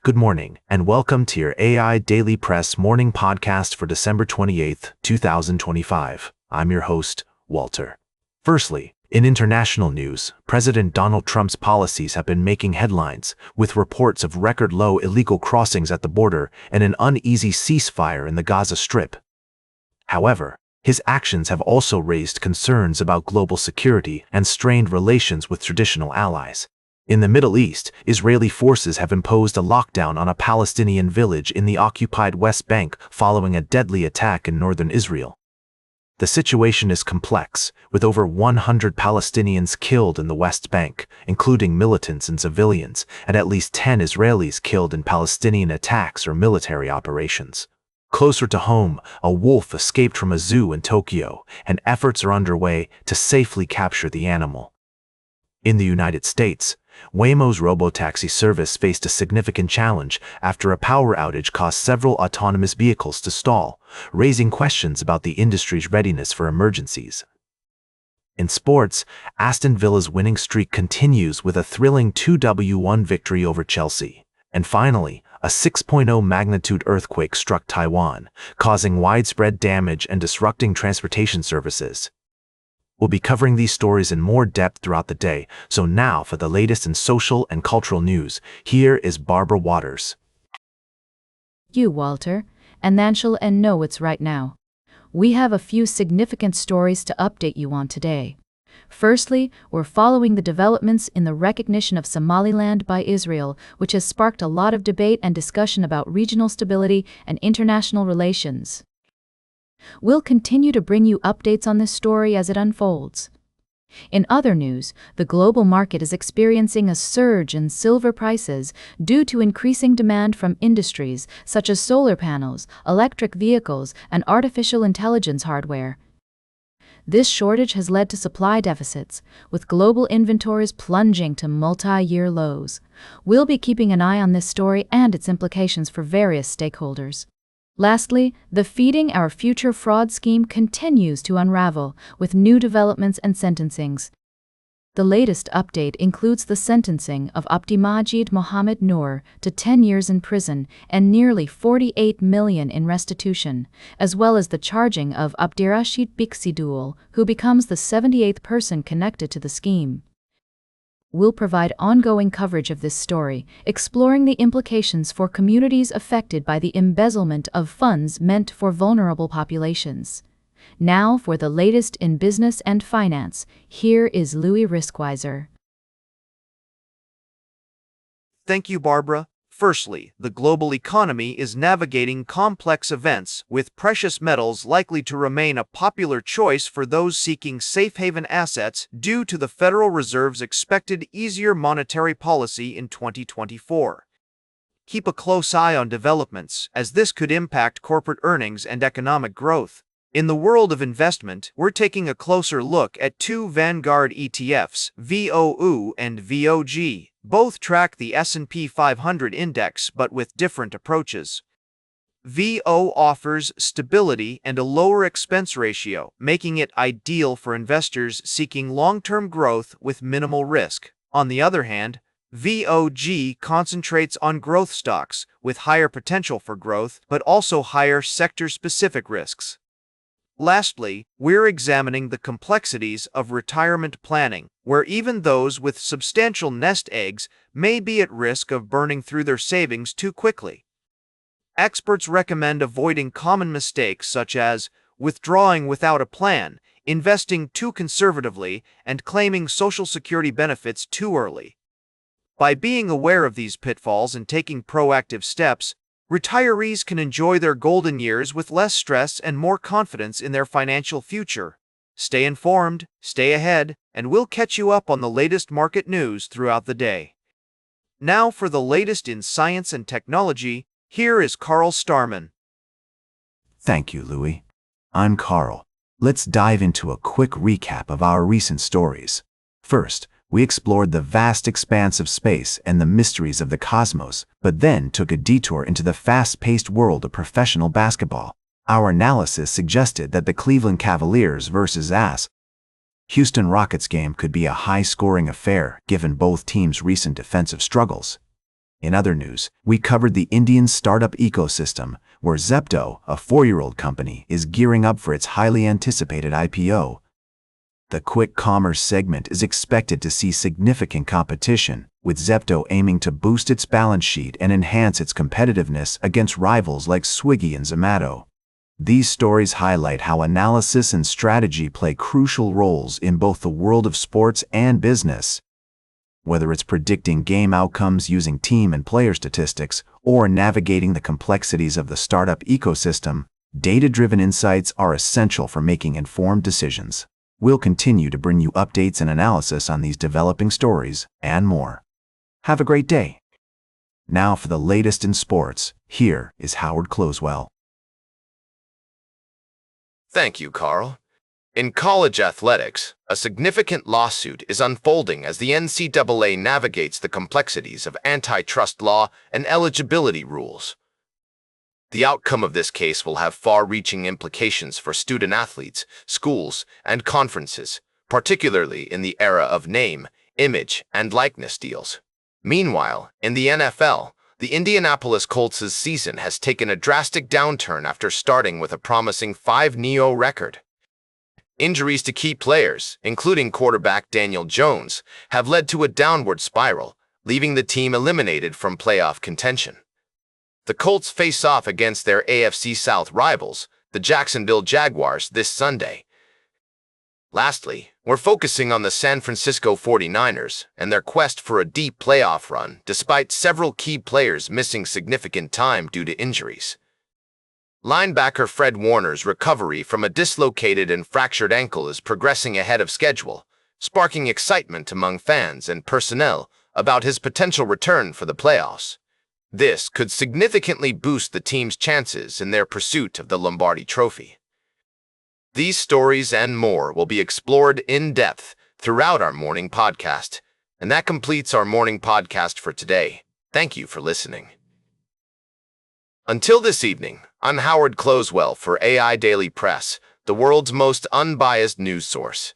Good morning, and welcome to your AIDailyPress morning podcast for December 28th, 2025. I'm your host, Walter. Firstly, in international news, President Donald Trump's policies have been making headlines, with reports of record-low illegal crossings at the border and an uneasy ceasefire in the Gaza Strip. However, his actions have also raised concerns about global security and strained relations with traditional allies. In the Middle East, Israeli forces have imposed a lockdown on a Palestinian village in the occupied West Bank following a deadly attack in northern Israel. The situation is complex, with over 100 Palestinians killed in the West Bank, including militants and civilians, and at least 10 Israelis killed in Palestinian attacks or military operations. Closer to home, a wolf escaped from a zoo in Tokyo, and efforts are underway to safely capture the animal. In the United States, Waymo's robotaxi service faced a significant challenge after a power outage caused several autonomous vehicles to stall, raising questions about the industry's readiness for emergencies. In sports, Aston Villa's winning streak continues with a thrilling 2-1 victory over Chelsea. And finally, a 6.0 magnitude earthquake struck Taiwan, causing widespread damage and disrupting transportation services. We'll be covering these stories in more depth throughout the day, so now for the latest in social and cultural news, here is Barbara Waters. You, Walter, and Nanshul and know it's right now. We have a few significant stories to update you on today. Firstly, we're following the developments in the recognition of Somaliland by Israel, which has sparked a lot of debate and discussion about regional stability and international relations. We'll continue to bring you updates on this story as it unfolds. In other news, the global market is experiencing a surge in silver prices due to increasing demand from industries such as solar panels, electric vehicles, and artificial intelligence hardware. This shortage has led to supply deficits, with global inventories plunging to multi-year lows. We'll be keeping an eye on this story and its implications for various stakeholders. Lastly, the Feeding Our Future fraud scheme continues to unravel, with new developments and sentencings. The latest update includes the sentencing of Abdimajid Mohammed Noor to 10 years in prison and nearly $48 million in restitution, as well as the charging of Abdirashid Biksidul, who becomes the 78th person connected to the scheme. We'll provide ongoing coverage of this story, exploring the implications for communities affected by the embezzlement of funds meant for vulnerable populations. Now for the latest in business and finance, here is Louis Riskweiser. Thank you, Barbara. Firstly, the global economy is navigating complex events, with precious metals likely to remain a popular choice for those seeking safe haven assets due to the Federal Reserve's expected easier monetary policy in 2024. Keep a close eye on developments, as this could impact corporate earnings and economic growth. In the world of investment, we're taking a closer look at two Vanguard ETFs, VOO and VOG. Both track the S&P 500 index but with different approaches. VO offers stability and a lower expense ratio, making it ideal for investors seeking long-term growth with minimal risk. On the other hand, VOG concentrates on growth stocks with higher potential for growth but also higher sector-specific risks. Lastly, we're examining the complexities of retirement planning, where even those with substantial nest eggs may be at risk of burning through their savings too quickly. Experts recommend avoiding common mistakes such as withdrawing without a plan, investing too conservatively, and claiming Social Security benefits too early. By being aware of these pitfalls and taking proactive steps, retirees can enjoy their golden years with less stress and more confidence in their financial future. Stay informed, stay ahead, and we'll catch you up on the latest market news throughout the day. Now for the latest in science and technology, here is Carl Starman. Thank you, Louis. I'm Carl. Let's dive into a quick recap of our recent stories. First, we explored the vast expanse of space and the mysteries of the cosmos, but then took a detour into the fast-paced world of professional basketball. Our analysis suggested that the Cleveland Cavaliers versus Houston Rockets game could be a high-scoring affair given both teams' recent defensive struggles. In other news, we covered the Indian startup ecosystem, where Zepto, a 4-year-old company, is gearing up for its highly anticipated IPO. The quick commerce segment is expected to see significant competition, with Zepto aiming to boost its balance sheet and enhance its competitiveness against rivals like Swiggy and Zomato. These stories highlight how analysis and strategy play crucial roles in both the world of sports and business. Whether it's predicting game outcomes using team and player statistics or navigating the complexities of the startup ecosystem, data-driven insights are essential for making informed decisions. We'll continue to bring you updates and analysis on these developing stories and more. Have a great day. Now for the latest in sports, here is Howard Closewell. Thank you, Carl. In college athletics, a significant lawsuit is unfolding as the NCAA navigates the complexities of antitrust law and eligibility rules. The outcome of this case will have far-reaching implications for student-athletes, schools, and conferences, particularly in the era of name, image, and likeness deals. Meanwhile, in the NFL, the Indianapolis Colts' season has taken a drastic downturn after starting with a promising 5-0 record. Injuries to key players, including quarterback Daniel Jones, have led to a downward spiral, leaving the team eliminated from playoff contention. The Colts face off against their AFC South rivals, the Jacksonville Jaguars, this Sunday. Lastly, we're focusing on the San Francisco 49ers and their quest for a deep playoff run despite several key players missing significant time due to injuries. Linebacker Fred Warner's recovery from a dislocated and fractured ankle is progressing ahead of schedule, sparking excitement among fans and personnel about his potential return for the playoffs. This could significantly boost the team's chances in their pursuit of the Lombardi Trophy. These stories and more will be explored in depth throughout our morning podcast, and that completes our morning podcast for today. Thank you for listening. Until this evening, I'm Howard Closewell for AI Daily Press, the world's most unbiased news source.